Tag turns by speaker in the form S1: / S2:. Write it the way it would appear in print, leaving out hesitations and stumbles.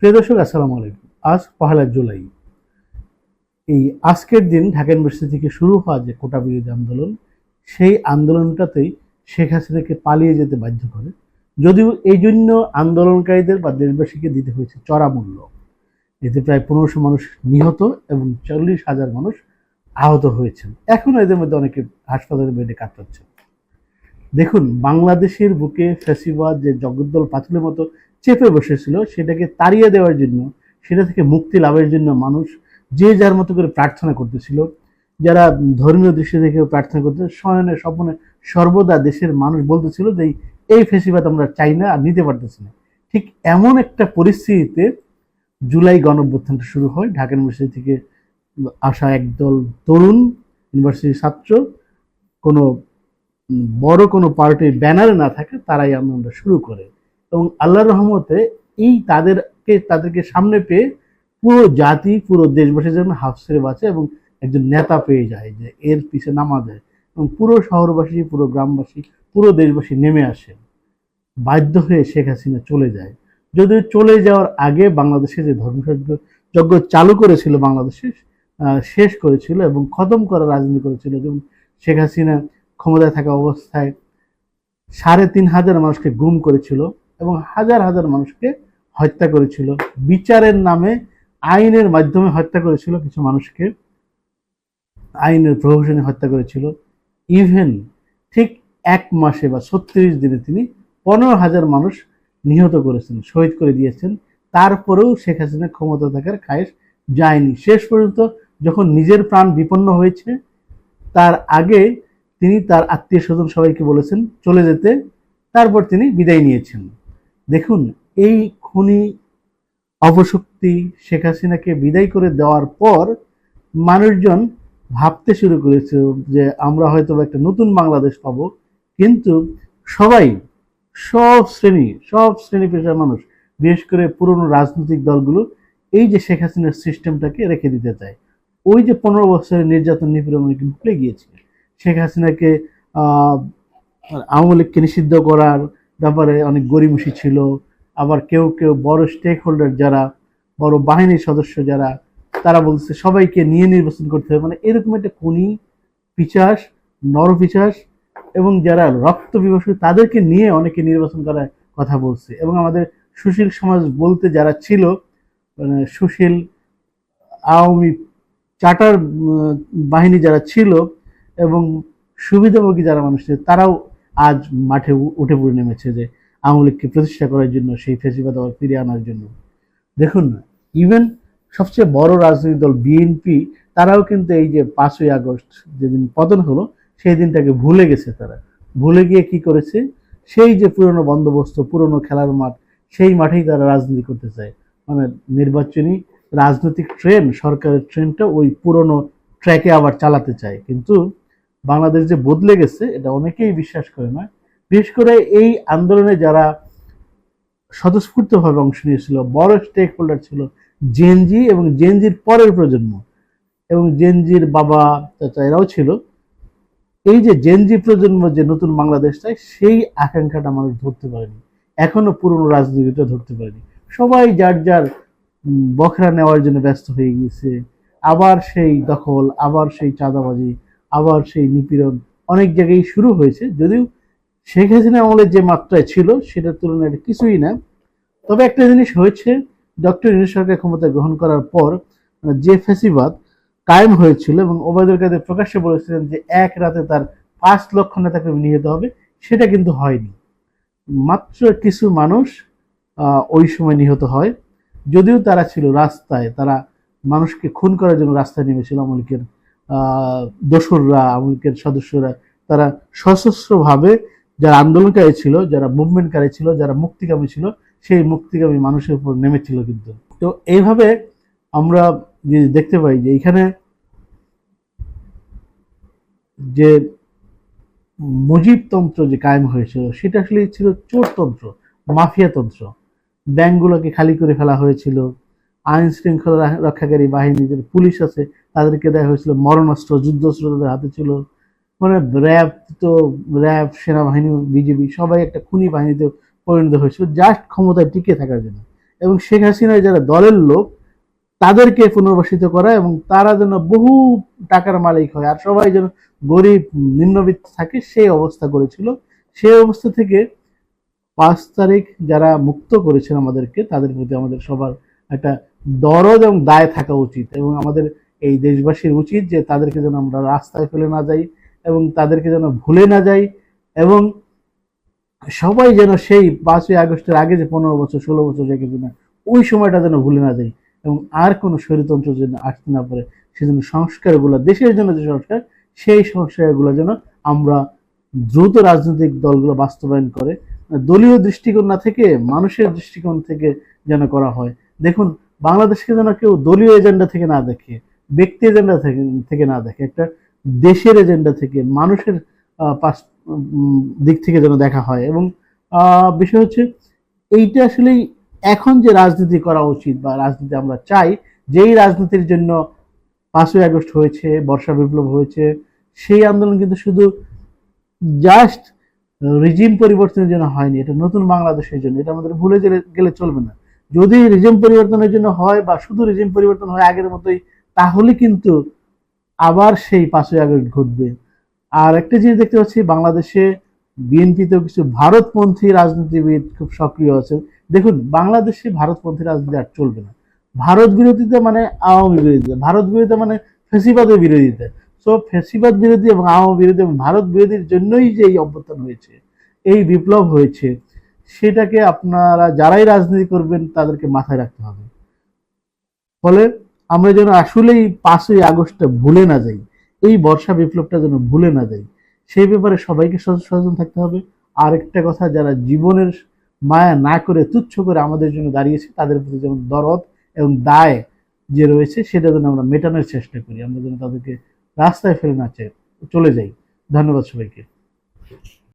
S1: প্রিয় দর্শক, আসসালামু আলাইকুম। আজ 1 জুলাই। এই আজকের দিন ঢাকা ইউনিভার্সিটি থেকে শুরু হওয়া যে কোটা বিরোধী আন্দোলন, সেই আন্দোলনটাতেই শেখ হাসিনাকে পালিয়ে যেতে বাধ্য করে। যদিও এই জন্য আন্দোলনকারীদের বা দেশবাসীকে দিতে হয়েছে চড়া মূল্য। এতে প্রায় 1500 মানুষ নিহত এবং 40,000 মানুষ আহত হয়েছেন। এখনো এদের মধ্যে অনেকে হাসপাতালের বেডে কাতরাচ্ছেন। দেখুন, বাংলাদেশের বুকে ফ্যাসিবাদ যে জগদ্দল পাথরের মতো চেপে বসেছিল, সেটাকে তাড়িয়ে দেওয়ার জন্য, সেটা থেকে মুক্তি লাভের জন্য মানুষ যে যার মতো করে প্রার্থনা করতেছিল। যারা ধর্মীয় দৃষ্টি থেকে প্রার্থনা করতে, শয়নে স্বপ্নে সর্বদা দেশের মানুষ বলতেছিল যে এই ফ্যাসিবাদ আমরা চাই না আর নিতে পারতেছি না। ঠিক এমন একটা পরিস্থিতিতে জুলাই গণঅভ্যুত্থানটা শুরু হয়। ঢাকা ইউনিভার্সিটি থেকে আসা একদল তরুণ ইউনিভার্সিটির ছাত্র, কোনো বড় কোনো পার্টির ব্যানারে না থাকে, তারাই আন্দোলনটা শুরু করে। এবং আল্লাহর রহমতে এই তাদেরকে সামনে পেয়ে পুরো জাতি, পুরো দেশবাসীর জন্য হাফ ছেড়ে বাঁচে এবং একজন নেতা পেয়ে যায় যে এর পিছে নামা যায়। এবং পুরো শহরবাসী, পুরো গ্রামবাসী, পুরো দেশবাসী নেমে আসে। বাধ্য হয়ে শেখ হাসিনা চলে যায়। যদিও চলে যাওয়ার আগে বাংলাদেশে যে ধর্মযজ্ঞ চালু করেছিল, বাংলাদেশে শেষ করেছিল এবং খতম করার রাজনীতি করেছিল। যেমন শেখ হাসিনা ক্ষমতায় থাকা অবস্থায় 3,500 মানুষকে গুম করেছিল এবং হাজার হাজার মানুষকে হত্যা করেছিল। বিচারের নামে আইনের মাধ্যমে হত্যা করেছিল কিছু মানুষকে, আইনের প্রহসনে হত্যা করেছিল। ইভেন ঠিক 1 মাসে বা 36 দিনে তিনি 15,000 মানুষ নিহত করেছেন, শহীদ করে দিয়েছেন। তারপরেও শেখ হাসিনা ক্ষমতা থাকার খায়েশ যায়নি। শেষ পর্যন্ত যখন নিজের প্রাণ বিপন্ন হয়েছে, তার আগে তিনি তার আত্মীয় স্বজন সবাইকে বলেছেন চলে যেতে, তারপর তিনি বিদায় নিয়েছেন। দেখুন, এই খুনি অপশক্তি শেখ হাসিনাকে বিদায় করে দেওয়ার পর মানুষজন ভাবতে শুরু করেছে যে আমরা হয়তো একটা নতুন বাংলাদেশ পাবো। কিন্তু সবাই, সব শ্রেণী পেশার মানুষ, বিশেষ করে পুরনো রাজনৈতিক দলগুলো এই যে শেখ হাসিনার সিস্টেমটাকে রেখে দিতে চায়। ওই যে 15 বছরের নির্যাতন নিপীড়ন অনেকে ভুলে গিয়েছে। শেখ হাসিনাকে আহ আওয়ামী লীগকে নিষিদ্ধ করার ব্যাপারে অনেক গড়িমসি ছিল। আবার কেউ কেউ বড় স্টেক হোল্ডার যারা, বড় বাহিনীর সদস্য যারা, তারা বলছে সবাইকে নিয়ে নির্বাচন করতে হবে। মানে এরকম একটা খুনি, পিশাচ, নরপিশাচ এবং যারা রক্ত পিপাসু, তাদেরকে নিয়ে অনেকে নির্বাচন করার কথা বলছে। এবং আমাদের সুশীল সমাজ বলতে যারা ছিল, মানে সুশীল আওয়ামী চার্টার বাহিনী যারা ছিল এবং সুবিধাভোগী যারা মানুষ ছিল, তারাও আজ মাঠে উঠে পড়ে নেমেছে যে আওয়ামী লীগকে প্রতিষ্ঠা করার জন্য, সেই ফেসিবাদ আবার ফিরিয়ে আনার জন্য। দেখুন না, ইভেন সবচেয়ে বড় রাজনৈতিক দল বিএনপি, তারাও কিন্তু এই যে 5ই আগস্ট যেদিন পতন হলো, সেই দিনটাকে ভুলে গেছে। তারা ভুলে গিয়ে কি করেছে, সেই যে পুরনো বন্দোবস্ত, পুরনো খেলার মাঠ, সেই মাঠেই তারা রাজনীতি করতে চায়। মানে নির্বাচনী রাজনৈতিক ট্রেন, সরকারের ট্রেনটা ওই পুরনো ট্র্যাকে আবার চালাতে চায়। কিন্তু বাংলাদেশ যে বদলে গেছে, এটা অনেকেই বিশ্বাস করে না। বিশেষ করে এই আন্দোলনে যারা স্বতঃস্ফূর্তভাবে অংশ নিয়েছিল, বড় স্টেক হোল্ডার ছিল জেনজি এবং জেনজির পরের প্রজন্ম, এবং জেনজির বাবা চাচা এরাও ছিল। এই যে জেনজি প্রজন্ম যে নতুন বাংলাদেশ চায়, সেই আকাঙ্ক্ষাটা মানুষ ধরতে পারেনি। এখনো পুরনো রাজনীতিটা ধরতে পারেনি। সবাই যার যার বখরা নেওয়ার জন্য ব্যস্ত হয়ে গিয়েছে। আবার সেই দখল, আবার সেই চাঁদাবাজি, আবার সেই নিপীড়ন অনেক জায়গায় শুরু হয়েছে। যদিও শেখ হাসিনা আমলের যে মাত্রায় ছিল, সেটার তুলনায় এটা কিছুই না। তবে একটা জিনিস হয়েছে, ডক্টর ইউনূস সরকার ক্ষমতা গ্রহণ করার পর যে ফ্যাসিবাদ কায়েম হয়েছিল, এবং ওবায়দুল কাদের প্রকাশ্যে বলেছিলেন যে এক রাতে তার 5 লক্ষ নেতাকর্মী নিহত হবে, সেটা কিন্তু হয়নি। মাত্র কিছু মানুষ ওই সময় নিহত হয়। যদিও তারা ছিল রাস্তায়, তারা মানুষকে খুন করার জন্য রাস্তায় নেমেছিল। আওয়ামী লীগের দোসররা, আওয়ামী লীগের সদস্যরা, তারা সশস্ত্রভাবে যারা আন্দোলনকারী ছিল, যারা মুভমেন্টকারী ছিল, যারা মুক্তিকামী ছিল, সেই মুক্তিকামী মানুষের উপর নেমেছিল। কিন্তু তো এইভাবে আমরা দেখতে পাই যে এখানে যে মুজিবতন্ত্র যে কায়েম হয়েছিল, সেটা আসলে ছিল চোরতন্ত্র, মাফিয়াতন্ত্র। ব্যাংকগুলোকে খালি করে ফেলা হয়েছিল। আইন শৃঙ্খলা রক্ষাকারী বাহিনী, যে পুলিশ আছে, তাদেরকে দেওয়া হয়েছিল মরণাস্ত্র, যুদ্ধাস্ত্র তাদের হাতে ছিল। মানে র্যাব, তো র্যাব, সেনাবাহিনী, বিজেপি সবাই একটা খুনি বাহিনীতে পরিণত হয়েছিল, জাস্ট ক্ষমতায় টিকে থাকার জন্য। এবং শেখ হাসিনার যারা দলের লোক তাদেরকে পুনর্বাসিত করা, এবং তারা যেন বহু টাকার মালিক হয় আর সবাই যেন গরিব নিম্নবিত্ত থাকে, সেই অবস্থা করেছিল। সেই অবস্থা থেকে 5 তারিখ যারা মুক্ত করেছেন আমাদেরকে, তাদের প্রতি আমাদের সবার একটা দরদ এবং দায় থাকা উচিত, এবং আমাদের এই দেশবাসীর উচিত যে তাদেরকে যেন আমরা রাস্তায় ফেলে না যাই এবং তাদেরকে যেন ভুলে না যাই, এবং সবাই যেন সেই 5ই আগস্টের আগে যে 15 বছর 16 বছর রেখেছে না, ওই সময়টা যেন ভুলে না যাই, এবং আর কোনো স্বৈরতন্ত্র যেন আসতে না পারে। সেজন্য সংস্কারগুলো, দেশের জন্য যে সংস্কার, সেই সংস্কারগুলো যেন আমরা দ্রুত রাজনৈতিক দলগুলো বাস্তবায়ন করে, দলীয় দৃষ্টিকোণ না থেকে মানুষের দৃষ্টিকোণ থেকে যেন করা হয়। দেখুন, বাংলাদেশকে যেন কেউ দলীয় এজেন্ডা থেকে না দেখে, ব্যক্তি এজেন্ডা থেকে না দেখে, একটা দেশের এজেন্ডা থেকে, মানুষের দিক থেকে যেন দেখা হয়। এবং বিষয় হচ্ছে এইটা আসলেই এখন যে রাজনীতি করা উচিত বা রাজনীতি আমরা চাই, যেই রাজনীতির জন্য 5ই আগস্ট হয়েছে, বর্ষা বিপ্লব হয়েছে, সেই আন্দোলন কিন্তু শুধু জাস্ট রিজিম পরিবর্তনের জন্য হয়নি, এটা নতুন বাংলাদেশের জন্য। এটা আমাদের ভুলে গেলে চলবে না। যদি রিজিম পরিবর্তনের জন্য হয় বা শুধু রিজিম পরিবর্তন হয় আগের মতোই, তাহলে কিন্তু আবার সেই 5ই আগস্ট ঘটবে। আর একটা জিনিস দেখতে পাচ্ছি, বাংলাদেশে বিএনপিতেও কিছু ভারতপন্থী রাজনীতিবিদ খুব সক্রিয় আছে। দেখুন, বাংলাদেশে ভারতপন্থী রাজনীতি আর চলবে না। ভারত বিরোধিতা মানে আওয়ামী বিরোধিতা, ভারত বিরোধিতা মানে ফেসিবাদের বিরোধিতা। সো ফেসিবাদ বিরোধী এবং আওয়ামী বিরোধী এবং ভারত বিরোধীর জন্যই যে এই অভ্যুত্থান হয়েছে, এই বিপ্লব হয়েছে, সেটাকে আপনারা যারাই রাজনীতি করবেন তাদেরকে মাথায় রাখতে হবে। ফলে আমরা যেন আসলেই 5ই আগস্টটা ভুলে না যাই, এই বর্ষা বিপ্লবটা যেন ভুলে না যাই, সেই ব্যাপারে সবাইকে সচেতন থাকতে হবে। আর একটা কথা, যারা জীবনের মায়া না করে তুচ্ছ করে আমাদের জন্য দাঁড়িয়েছে, তাদের প্রতি যেমন দরদ এবং দায় যে রয়েছে, সেটা যেন আমরা মেটানোর চেষ্টা করি, আমরা যেন তাদেরকে রাস্তায় ফেলে না চলে যাই। ধন্যবাদ সবাইকে।